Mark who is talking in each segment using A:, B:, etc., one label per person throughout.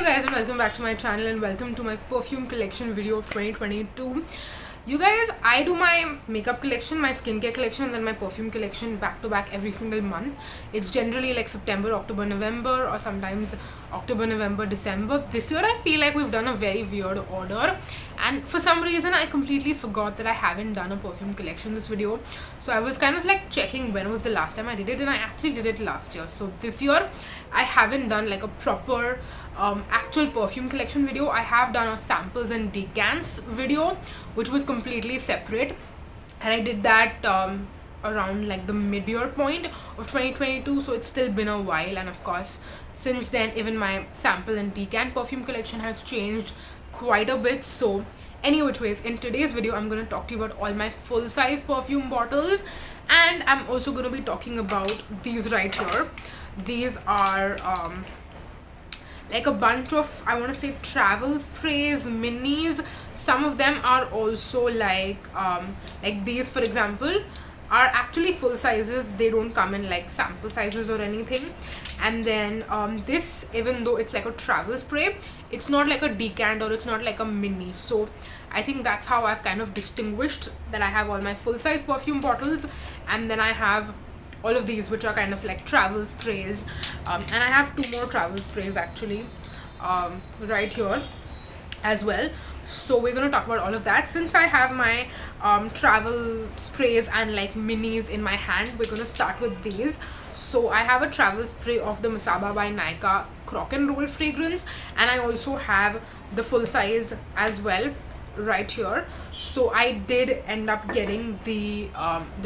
A: you guys, and welcome back to my channel and welcome to my perfume collection video of 2022. You guys, I do my makeup collection, my skincare collection, and then my perfume collection back to back every single month. It's generally like September, October, November, or sometimes October, November, December. This year I feel like we've done a very weird order, and for some reason I completely forgot that I haven't done a perfume collection this video. So I was kind of like checking when was the last time I did it, and I actually did it last year. So this year I haven't done like a proper actual perfume collection video. I have done a samples and decants video, which was completely separate, and I did that around like the mid-year point of 2022. So it's still been a while, and of course since then even my sample and decant perfume collection has changed quite a bit. So any which ways, in today's video I'm going to talk to you about all my full-size perfume bottles, and I'm also going to be talking about these right here. These are like a bunch of, I want to say, travel sprays, minis. Some of them are also like these, for example, are actually full sizes. They don't come in like sample sizes or anything. And then this, even though it's like a travel spray, it's not like a decant or it's not like a mini. So I think that's how I've kind of distinguished that I have all my full size perfume bottles, and then I have all of these which are kind of like travel sprays, and I have two more travel sprays actually right here as well. So we're going to talk about all of that. Since I have my travel sprays and like minis in my hand, we're going to start with these. So I have a travel spray of the Masaba by Nykaa Crock and Roll fragrance, and I also have the full size as well right here. So I did end up getting the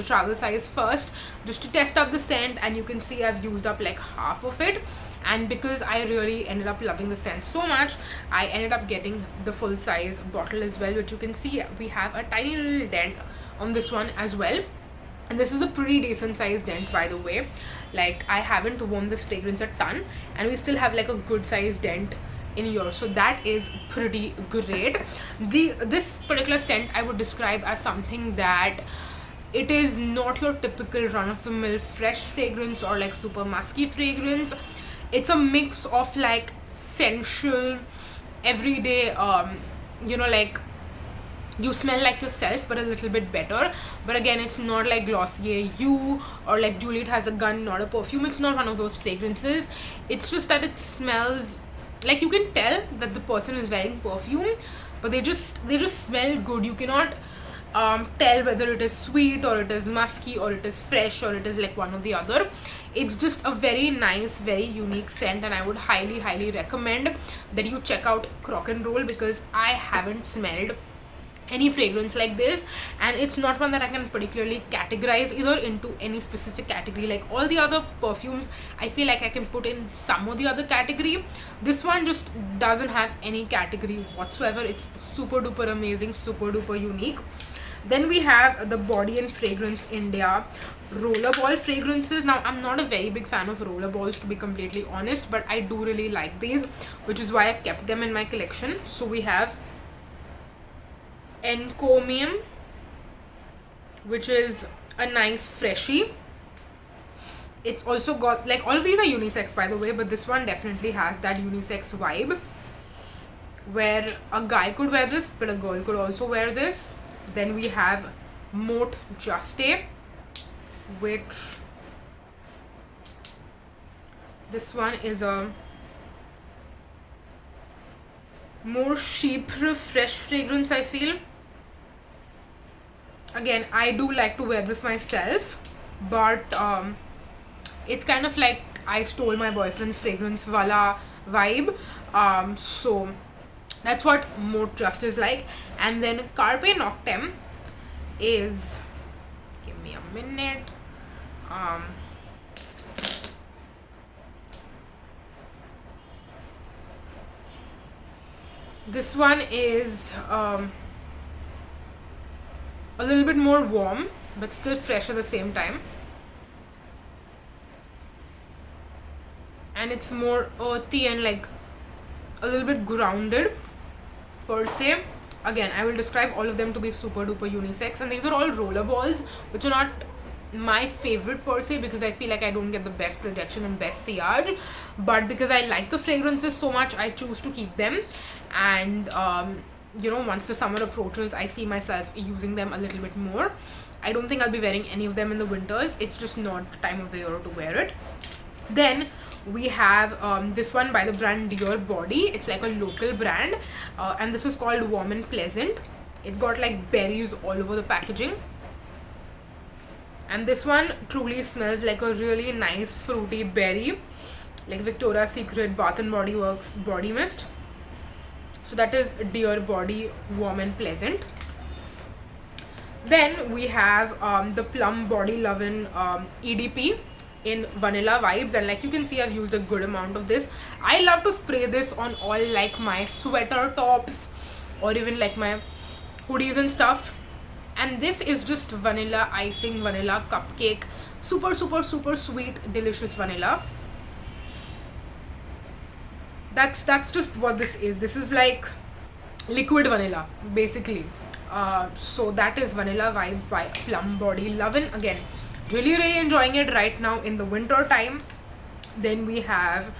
A: travel size first just to test out the scent, and you can see I've used up like half of it, and because I really ended up loving the scent so much, I ended up getting the full size bottle as well, which you can see we have a tiny little dent on this one as well. And this is a pretty decent sized dent, by the way. Like, I haven't worn this fragrance a ton and we still have like a good sized dent in here, so that is pretty great. This particular scent I would describe as something that it is not your typical run-of-the-mill fresh fragrance or like super musky fragrance. It's a mix of like sensual, everyday, like you smell like yourself but a little bit better. But again, it's not like Glossier You or like Juliet Has a Gun, not a perfume. It's not one of those fragrances. It's just that it smells like, you can tell that the person is wearing perfume, but they just smell good. You cannot tell whether it is sweet or it is musky or it is fresh or it is like one or the other. It's just a very nice, very unique scent, and I would highly recommend that you check out Crock and Roll, because I haven't smelled any fragrance like this, and it's not one that I can particularly categorize either into any specific category. Like all the other perfumes, I feel like I can put in some of the other category. This one just doesn't have any category whatsoever. It's super duper amazing, super duper unique. Then we have the Body and Fragrance India rollerball fragrances. Now, I'm not a very big fan of rollerballs, to be completely honest, but I do really like these, which is why I've kept them in my collection. So we have Encomium, which is a nice freshie. It's also got like, all of these are unisex by the way, but this one definitely has that unisex vibe where a guy could wear this but a girl could also wear this. Then we have Moat Juste, which this one is a more chypre fresh fragrance, I feel. Again, I do like to wear this myself, but it's kind of like I stole my boyfriend's fragrance wala vibe. So that's what Moat Juste is like. And then Carpe Noctem is, give me a minute, this one is a little bit more warm but still fresh at the same time, and it's more earthy and like a little bit grounded per se. Again, I will describe all of them to be super duper unisex, and these are all roller balls, which are not my favorite per se, because I feel like I don't get the best projection and best sillage, but because I like the fragrances so much, I choose to keep them. And you know, once the summer approaches, I see myself using them a little bit more. I don't think I'll be wearing any of them in the winters. It's just not the time of the year to wear it. Then we have this one by the brand Dear Body. It's like a local brand, and this is called Warm and Pleasant. It's got like berries all over the packaging, and this one truly smells like a really nice fruity berry, like Victoria's Secret Bath and Body Works body mist. So that is Dear Body Warm and Pleasant. Then we have the Plum Body Lovin' EDP in vanilla vibes, and like you can see, I've used a good amount of this. I love to spray this on all like my sweater tops or even like my hoodies and stuff. And this is just vanilla icing, vanilla cupcake, super sweet, delicious vanilla. That's just what this is. This is like liquid vanilla basically. So that is Vanilla Vibes by Plum Body Lovin'. Again, really enjoying it right now in the winter time. Then we have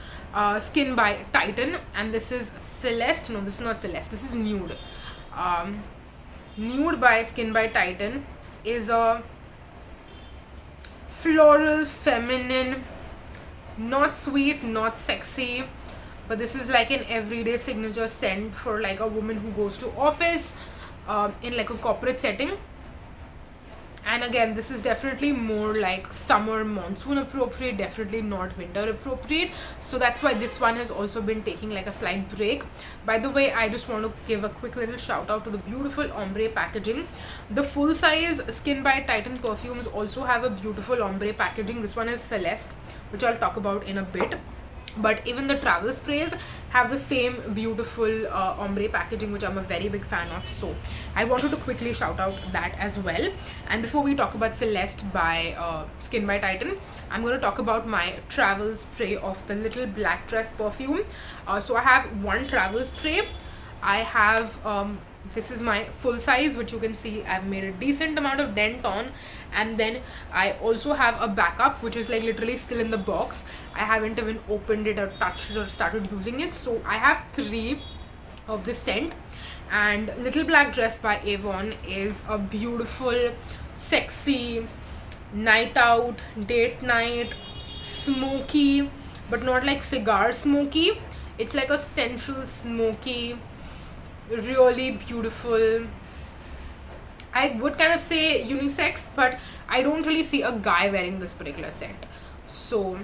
A: Skin by Titan, and this is Celeste. No, this is not Celeste, this is Nude. Nude by Skin by Titan is a floral, feminine, not sweet, not sexy, but this is like an everyday signature scent for like a woman who goes to office in like a corporate setting. And again, this is definitely more like summer monsoon appropriate, definitely not winter appropriate. So that's why this one has also been taking like a slight break. By the way, I just want to give a quick little shout out to the beautiful ombre packaging. The full size Skin by Titan perfumes also have a beautiful ombre packaging. This one is Celeste, which I'll talk about in a bit. But even the travel sprays have the same beautiful ombre packaging, which I'm a very big fan of. So I wanted to quickly shout out that as well. And before we talk about Celeste by Skin by Titan, I'm going to talk about my travel spray of the Little Black Dress perfume. So I have one travel spray. I have this is my full size, which you can see I've made a decent amount of dent on. And then I also have a backup, which is like literally still in the box. I haven't even opened it or touched it or started using it. So I have 3 of this scent. And Little Black Dress by Avon is a beautiful, sexy, night out, date night, smoky, but not like cigar smoky. It's like a sensual, smoky, really beautiful, I would kind of say unisex, but I don't really see a guy wearing this particular scent. So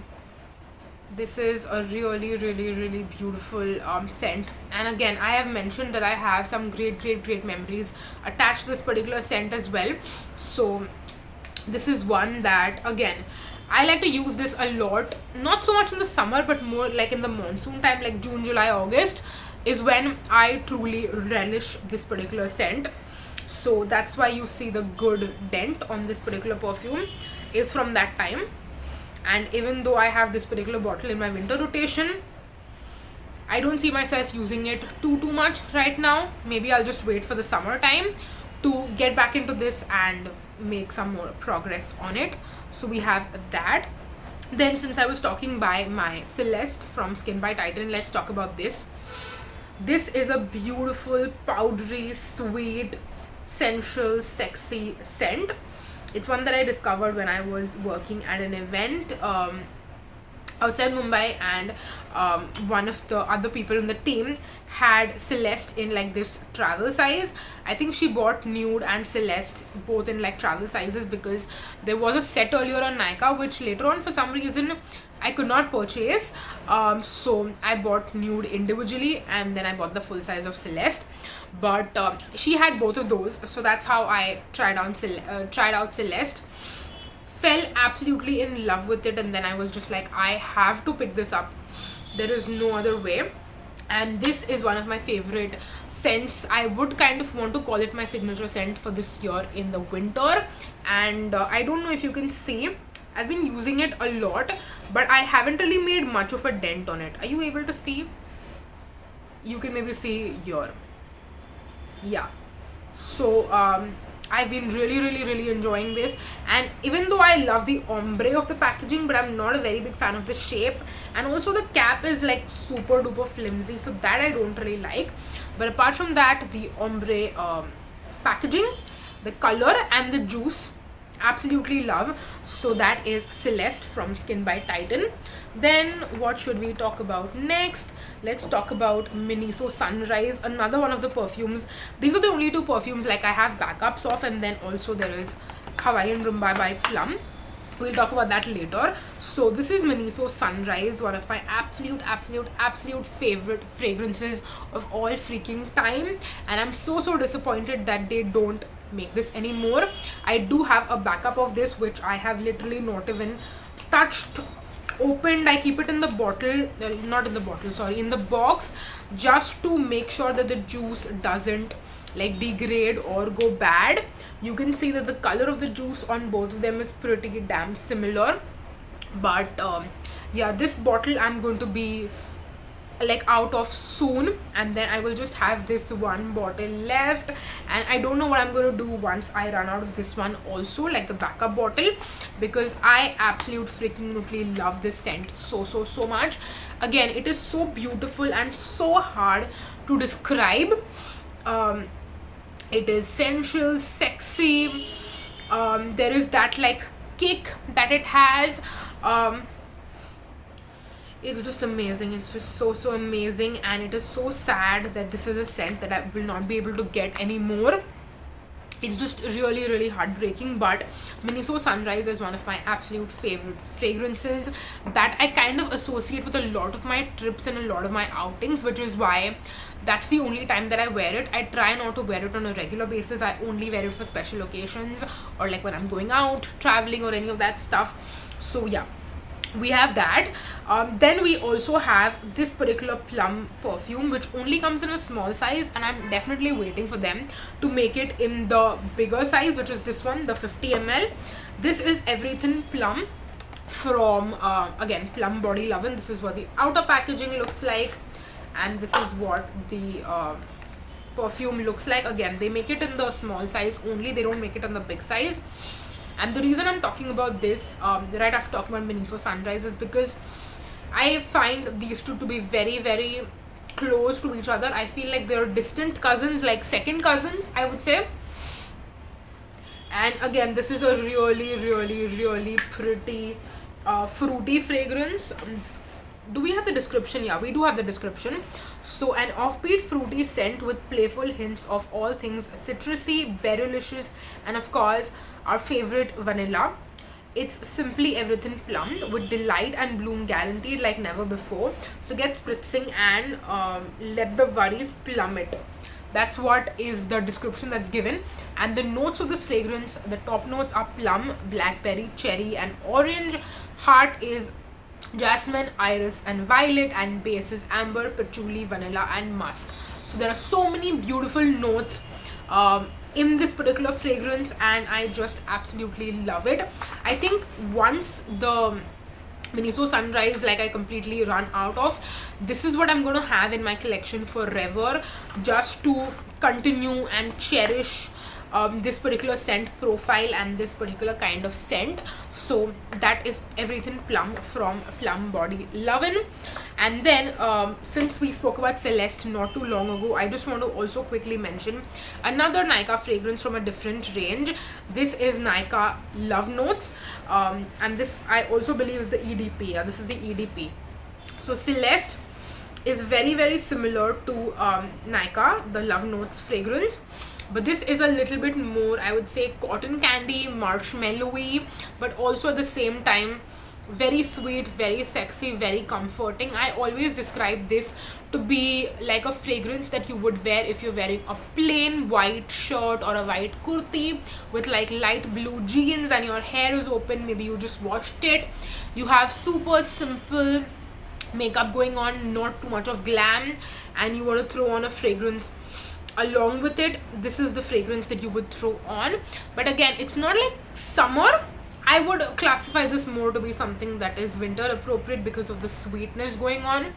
A: this is a really beautiful scent. And again, I have mentioned that I have some great memories attached to this particular scent as well. So this is one that, again, I like to use this a lot, not so much in the summer, but more like in the monsoon time, like June, July, August is when I truly relish this particular scent. So that's why you see the good dent on this particular perfume is from that time. And even though I have this particular bottle in my winter rotation, I don't see myself using it too much right now. Maybe I'll just wait for the summer time to get back into this and make some more progress on it. So we have that. Then, since I was talking by my Celeste from Skin by Titan, let's talk about this. This is a beautiful, powdery, sweet, sensual, sexy scent. It's one that I discovered when I was working at an event outside Mumbai, and one of the other people in the team had Celeste in like this travel size. I think she bought Nude and Celeste both in like travel sizes, because there was a set earlier on Nykaa which later on for some reason I could not purchase. So I bought Nude individually, and then I bought the full size of Celeste. But she had both of those, so that's how I tried out Celeste. Fell absolutely in love with it, and then I was just like, I have to pick this up. There is no other way. And this is one of my favorite scents. I would kind of want to call it my signature scent for this year in the winter. And I don't know if you can see, I've been using it a lot, but I haven't really made much of a dent on it. Are you able to see? You can maybe see here. Yeah. So I've been really enjoying this. And even though I love the ombre of the packaging, but I'm not a very big fan of the shape, and also the cap is like super duper flimsy, so that I don't really like. But apart from that, the ombre packaging, the color, and the juice, absolutely love. So that is Celeste from Skin by Titan. Then what should we talk about next? Let's talk about Miniso Sunrise, another one of the perfumes. These are the only two perfumes like I have backups of, and then also there is Hawaiian Rumba by Plum. We'll talk about that later. So this is Miniso Sunrise, one of my absolute favorite fragrances of all freaking time, and I'm so disappointed that they don't make this anymore. I do have a backup of this, which I have literally not even touched, opened. I keep it in the bottle, not in the bottle, sorry, in the box, just to make sure that the juice doesn't like degrade or go bad. You can see that the color of the juice on both of them is pretty damn similar. But yeah, this bottle I'm going to be like out of soon, and then I will just have this one bottle left, and I don't know what I'm going to do once I run out of this one also, like the backup bottle, because I freaking love this scent so much. Again, it is so beautiful and so hard to describe. It is sensual, sexy, there is that like kick that it has. It's just amazing. It's just so amazing, and it is so sad that this is a scent that I will not be able to get anymore. It's just really heartbreaking. But Miniso Sunrise is one of my absolute favorite fragrances that I kind of associate with a lot of my trips and a lot of my outings, which is why that's the only time that I wear it. I try not to wear it on a regular basis. I only wear it for special occasions, or like when I'm going out, traveling, or any of that stuff. So yeah, we have that. Then we also have this particular Plum perfume, which only comes in a small size, and I'm definitely waiting for them to make it in the bigger size, which is this one, the 50 ml. This is Everything Plum from again, Plum Body Lovin'. This is what the outer packaging looks like, and this is what the perfume looks like. Again, they make it in the small size only, they don't make it in the big size. And the reason I'm talking about this right after talking about Miniso Sunrise is because I find these two to be very close to each other. I feel like they're distant cousins, like second cousins, I would say. And again, this is a really pretty fruity fragrance. Do we have the description? Yeah, we do have the description. So an offbeat fruity scent with playful hints of all things citrusy, berrylicious, and of course our favorite, vanilla. It's simply everything plum with delight and bloom guaranteed like never before. So get spritzing and let the worries plummet. That's what is the description that's given. And the notes of this fragrance, the top notes are plum, blackberry, cherry, and orange. Heart is jasmine, iris, and violet, and base is amber, patchouli, vanilla, and musk. So there are so many beautiful notes in this particular fragrance, and I just absolutely love it. I think once the Miniso Sunrise, like, I completely run out of, this is what I'm going to have in my collection forever, just to continue and cherish this particular scent profile and this particular kind of scent. So that is Everything Plum from Plum Body Lovin'. And then since we spoke about Celeste not too long ago, I just want to also quickly mention another Nykaa fragrance from a different range. This is Nykaa Love Notes, and this I also believe is the EDP. This is the EDP. So Celeste is very similar to Nykaa, the Love Notes fragrance, but this is a little bit more, I would say, cotton candy, marshmallowy, but also at the same time very sweet, very sexy, very comforting. I always describe this to be like a fragrance that you would wear if you're wearing a plain white shirt or a white kurti with like light blue jeans and your hair is open, maybe you just washed it, you have super simple makeup going on, not too much of glam, and you want to throw on a fragrance along with it. This is the fragrance that you would throw on. But again, it's not like summer. I would classify this more to be something that is winter appropriate because of the sweetness going on.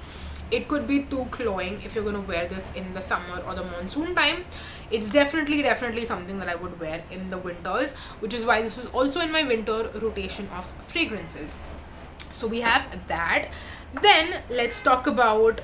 A: it could be too cloying if you're going to wear this in the summer or the monsoon time. It's definitely something that I would wear in the winters, which is why this is also in my winter rotation of fragrances. So we have that. Then let's talk about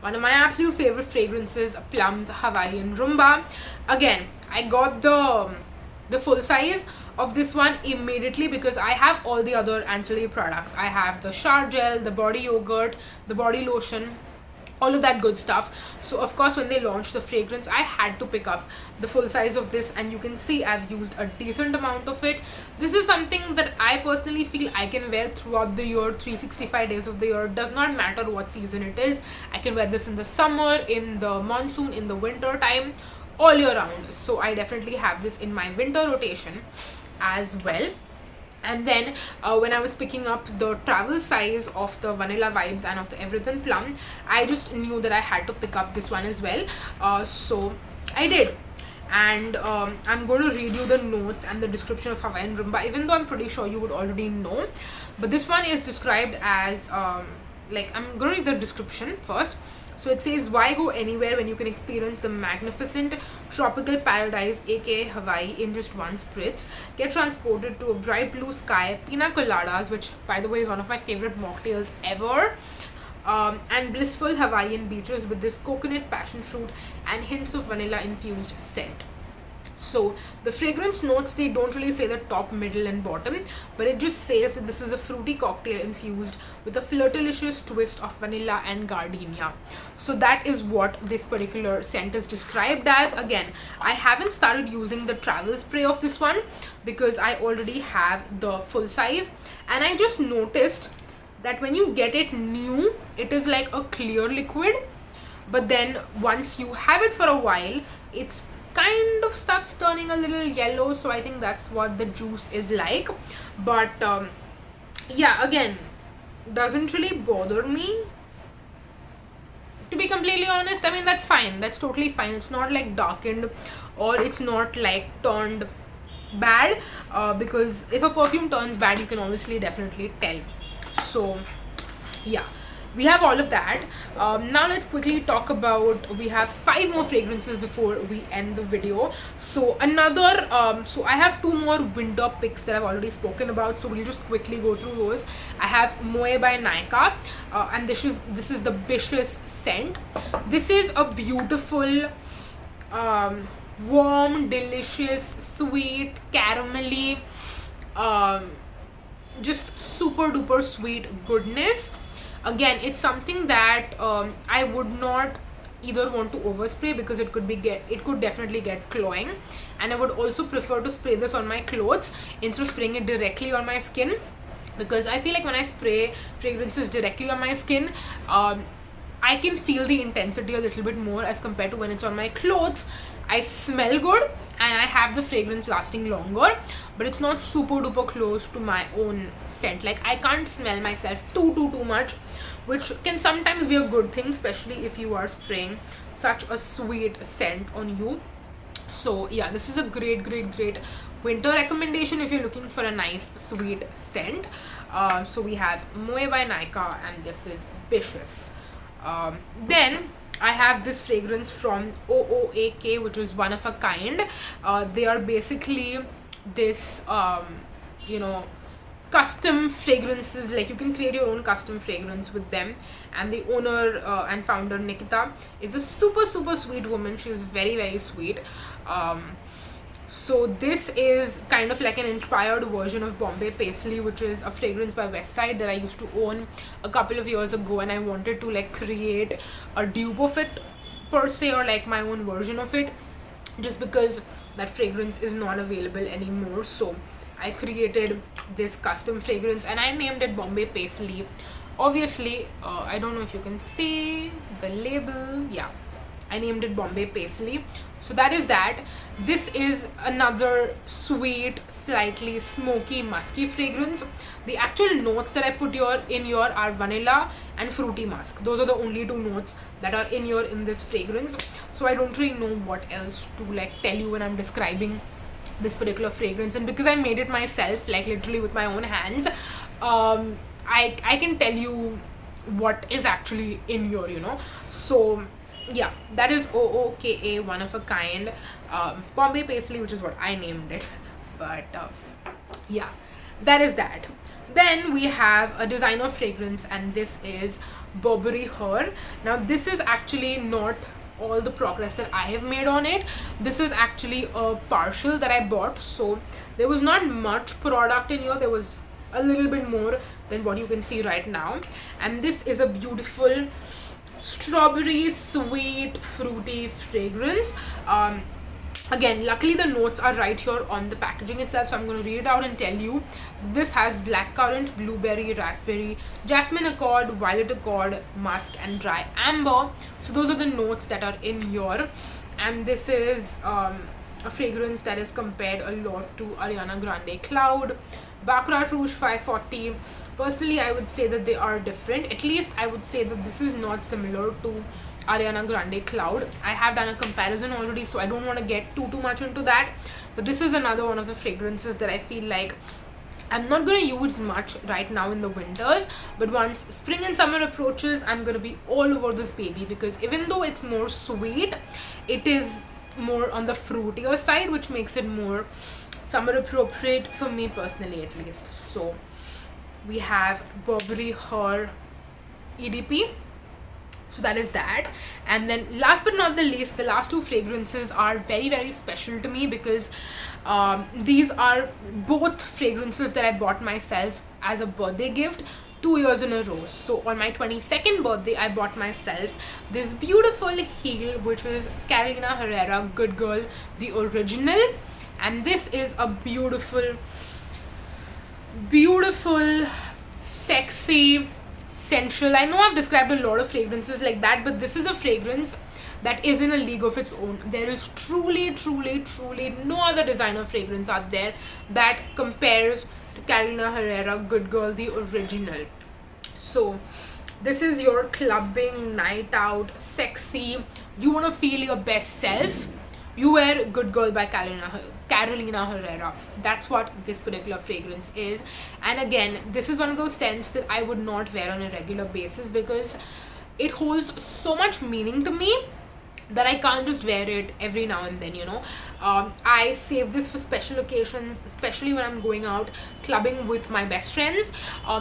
A: one of my absolute favorite fragrances, Plum's Hawaiian Rumba. Again, I got the full size of this one immediately because I have all the other ancillary products. I have the shower gel, the body yogurt, the body lotion, all of that good stuff. So of course, when they launched the fragrance, I had to pick up the full size of this, and you can see I've used a decent amount of it. This is something that I personally feel I can wear throughout the year, 365 days of the year. It does not matter what season it is. I can wear this in the summer, in the monsoon, in the winter time, all year round. So I definitely have this in my winter rotation as well. And then when I was picking up the travel size of the Vanilla Vibes and of the Everything Plum, I just knew that I had to pick up this one as well. So I did. And I'm going to read you the notes and the description of Hawaiian Rumba, even though I'm pretty sure you would already know. But this one is described as, I'm going to read the description first. So it says, why go anywhere when you can experience the magnificent tropical paradise, aka Hawaii, in just one spritz? Get transported to a bright blue sky, pina coladas, which by the way is one of my favorite mocktails ever, and blissful Hawaiian beaches with this coconut, passion fruit, and hints of vanilla infused scent. So the fragrance notes, they don't really say the top, middle and bottom, but it just says that this is a fruity cocktail infused with a flirtalicious twist of vanilla and gardenia. So that is what this particular scent is described as. Again, I haven't started using the travel spray of this one because I already have the full size, and I just noticed that when you get it new, it is like a clear liquid, but then once you have it for a while, it's kind of starts turning a little yellow. So I think that's what the juice is like. But yeah, again, doesn't really bother me, to be completely honest. I mean, that's fine, that's totally fine. It's not like darkened or it's not like turned bad, because if a perfume turns bad, you can obviously definitely tell. So yeah, we have all of that. Now let's quickly talk about, we have 5 more fragrances before we end the video. So another so I have 2 more winter picks that I've already spoken about, so we'll just quickly go through those. I have Moe by Nykaa, and this is the Bicious scent. This is a beautiful warm, delicious, sweet, caramelly, just super duper sweet goodness. Again, it's something that I would not either want to overspray because it could definitely get cloying, and I would also prefer to spray this on my clothes instead of spraying it directly on my skin, because I feel like when I spray fragrances directly on my skin, I can feel the intensity a little bit more as compared to when it's on my clothes. I smell good and I have the fragrance lasting longer, but it's not super duper close to my own scent. Like, I can't smell myself too much, which can sometimes be a good thing, especially if you are spraying such a sweet scent on you. So yeah, this is a great winter recommendation if you're looking for a nice sweet scent. So we have Moe by Nykaa, and this is Bicious. Then I have this fragrance from OOAK, which is One of a Kind. They are basically this custom fragrances. Like, you can create your own custom fragrance with them, and the owner and founder Nikita is a super sweet woman. She is very sweet. So this is kind of like an inspired version of Bombay Paisley, which is a fragrance by Westside that I used to own a couple of years ago, and I wanted to like create a dupe of it per se, or like my own version of it, just because that fragrance is not available anymore. So I created this custom fragrance and I named it Bombay Paisley. Obviously, I don't know if you can see the label. Yeah, I named it Bombay Paisley. So that is that. This is another sweet, slightly smoky, musky fragrance. The actual notes that I put in here are vanilla and fruity musk. Those are the only 2 notes that are in this fragrance. So I don't really know what else to like tell you when I'm describing this particular fragrance. And because I made it myself, like literally with my own hands, I can tell you what is actually in here, you know. So yeah, that is OOKA, one of a kind, Bombay Paisley, which is what I named it. But yeah, that is that. Then we have a designer fragrance, and this is Burberry Her. Now this is actually not all the progress that I have made on it. This is actually a partial that I bought, so there was not much product in here. There was a little bit more than what you can see right now. And this is a beautiful strawberry sweet fruity fragrance. Again, luckily the notes are right here on the packaging itself, so I'm going to read it out and tell you. This has blackcurrant, blueberry, raspberry, jasmine accord, violet accord, musk, and dry amber. So those are the notes that are in here. And this is a fragrance that is compared a lot to Ariana Grande Cloud, Baccarat Rouge 540. Personally, I would say that they are different. At least I would say that this is not similar to Ariana Grande Cloud. I have done a comparison already, so I don't want to get too much into that. But this is another one of the fragrances that I feel like I'm not going to use much right now in the winters, but once spring and summer approaches, I'm going to be all over this baby, because even though it's more sweet, it is more on the fruitier side, which makes it more summer appropriate for me personally, at least. So we have Burberry Her EDP. So that is that. And then last but not the least, the last two fragrances are very, very special to me, because these are both fragrances that I bought myself as a birthday gift 2 years in a row. So on my 22nd birthday, I bought myself this beautiful heel, which is Carolina Herrera Good Girl, the original. And this is a beautiful, beautiful, sexy, sensual. I know I've described a lot of fragrances like that, but this is a fragrance that is in a league of its own. There is truly, truly, truly no other designer fragrance out there that compares to Carolina Herrera Good Girl, the original. So this is your clubbing, night out, sexy, you want to feel your best self, you wear Good Girl by Carolina Herrera. That's what this particular fragrance is. And again, this is one of those scents that I would not wear on a regular basis, because it holds so much meaning to me that I can't just wear it every now and then, you know. I save this for special occasions, especially when I'm going out clubbing with my best friends.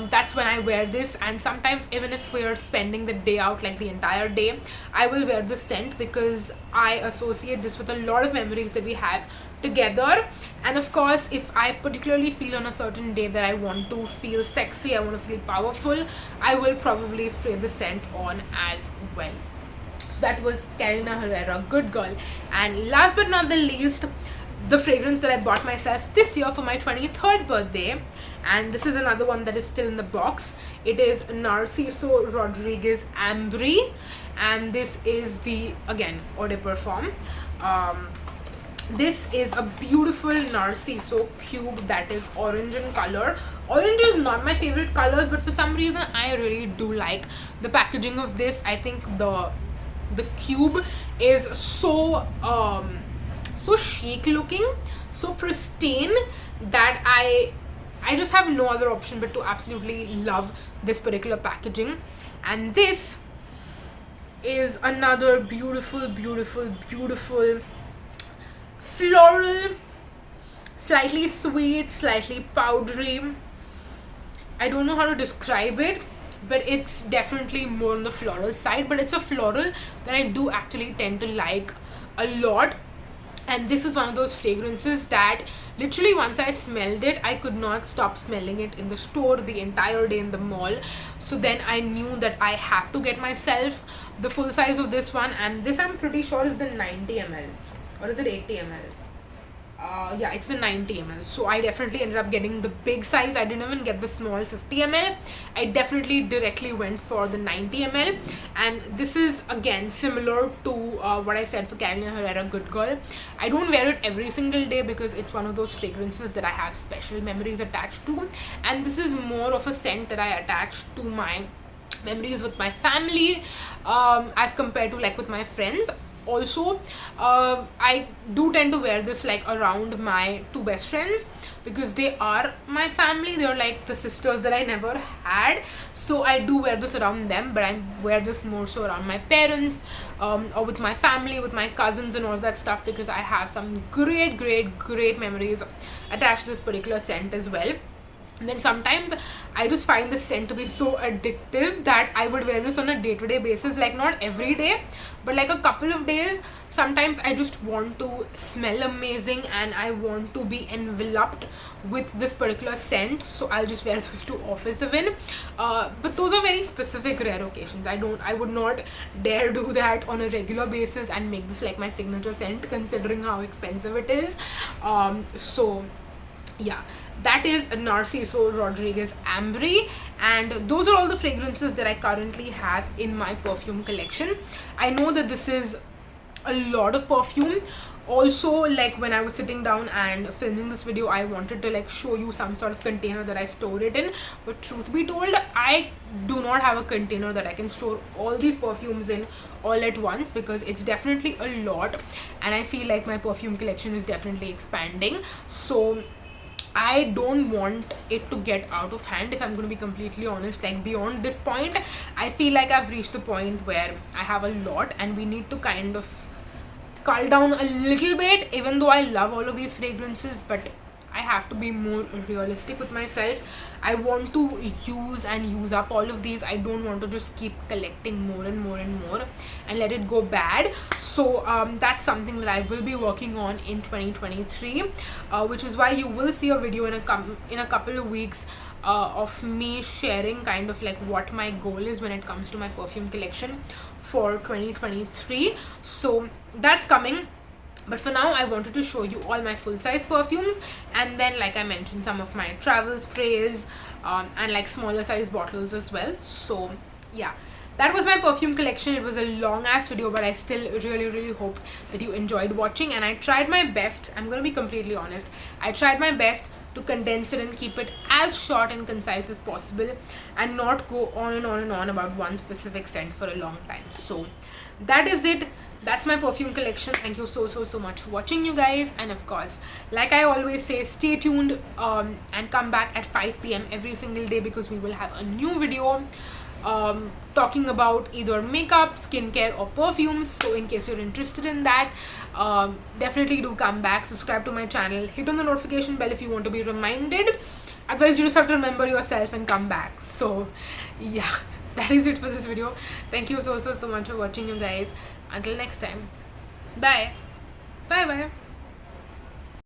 A: That's when I wear this, and sometimes even if we're spending the day out, like the entire day, I will wear this scent, because I associate this with a lot of memories that we have together. And of course, if I particularly feel on a certain day that I want to feel sexy, I want to feel powerful, I will probably spray the scent on as well. So that was Carolina Herrera Good Girl. And last but not the least, the fragrance that I bought myself this year for my 23rd birthday, and this is another one that is still in the box. It is Narciso Rodriguez Ambry, and this is the, again, Eau de Parfum. This is a beautiful Narciso cube that is orange in color. Orange is not my favorite colors, but for some reason I really do like the packaging of this. I think the cube is so so chic looking, so pristine, that I just have no other option but to absolutely love this particular packaging. And this is another beautiful, beautiful, beautiful floral, slightly sweet, slightly powdery. I don't know how to describe it, but it's definitely more on the floral side, but it's a floral that I do actually tend to like a lot. And this is one of those fragrances that literally once I smelled it, I could not stop smelling it in the store the entire day, in the mall. So then I knew that I have to get myself the full size of this one, and this I'm pretty sure is the 90 ml, or is it 80 ml? Yeah, it's the 90 ml. So I definitely ended up getting the big size. I didn't even get the small 50 ml. I definitely directly went for the 90 ml. And this is again similar to what I said for Carolina Herrera Good Girl. I don't wear it every single day because it's one of those fragrances that I have special memories attached to. And this is more of a scent that I attach to my memories with my family as compared to like with my friends. Also, I do tend to wear this like around my two best friends because they are my family. They're like the sisters that I never had, so I do wear this around them, but I wear this more so around my parents, or with my family, with my cousins and all that stuff, because I have some great memories attached to this particular scent as well. And then sometimes I just find this scent to be so addictive that I would wear this on a day-to-day basis, like not every day, but like a couple of days. Sometimes I just want to smell amazing and I want to be enveloped with this particular scent, so I'll just wear this to office even. But those are very specific rare occasions. I would not dare do that on a regular basis and make this like my signature scent, considering how expensive it is. So yeah, that is Narciso Rodriguez Ambre, and those are all the fragrances that I currently have in my perfume collection. I know that this is a lot of perfume. Also, like when I was sitting down and filming this video, I wanted to like show you some sort of container that I store it in, but truth be told, I do not have a container that I can store all these perfumes in all at once, because it's definitely a lot and I feel like my perfume collection is definitely expanding. So I don't want it to get out of hand, if I'm going to be completely honest. Like beyond this point, I feel like I've reached the point where I have a lot and we need to kind of cull down a little bit, even though I love all of these fragrances, but I have to be more realistic with myself. I want to use up all of these. I don't want to just keep collecting more and more and let it go bad. So that's something that I will be working on in 2023, which is why you will see a video in a couple of weeks of me sharing kind of like what my goal is when it comes to my perfume collection for 2023. So that's coming. But for now, I wanted to show you all my full-size perfumes, and then like I mentioned, some of my travel sprays, and like smaller size bottles as well. So yeah, that was my perfume collection. It was a long ass video, but I still really hope that you enjoyed watching, and I tried my best. I'm gonna be completely honest, I tried my best to condense it and keep it as short and concise as possible, and not go on and on about one specific scent for a long time. So that is it. That's my perfume collection. Thank you so much for watching, you guys. And of course, like I always say, stay tuned and come back at 5 p.m. every single day, because we will have a new video talking about either makeup, skincare or perfumes. So in case you're interested in that, definitely do come back, subscribe to my channel, hit on the notification bell if you want to be reminded. Otherwise, you just have to remember yourself and come back. So yeah, that is it for this video. Thank you so much for watching, you guys. Until next time, bye bye.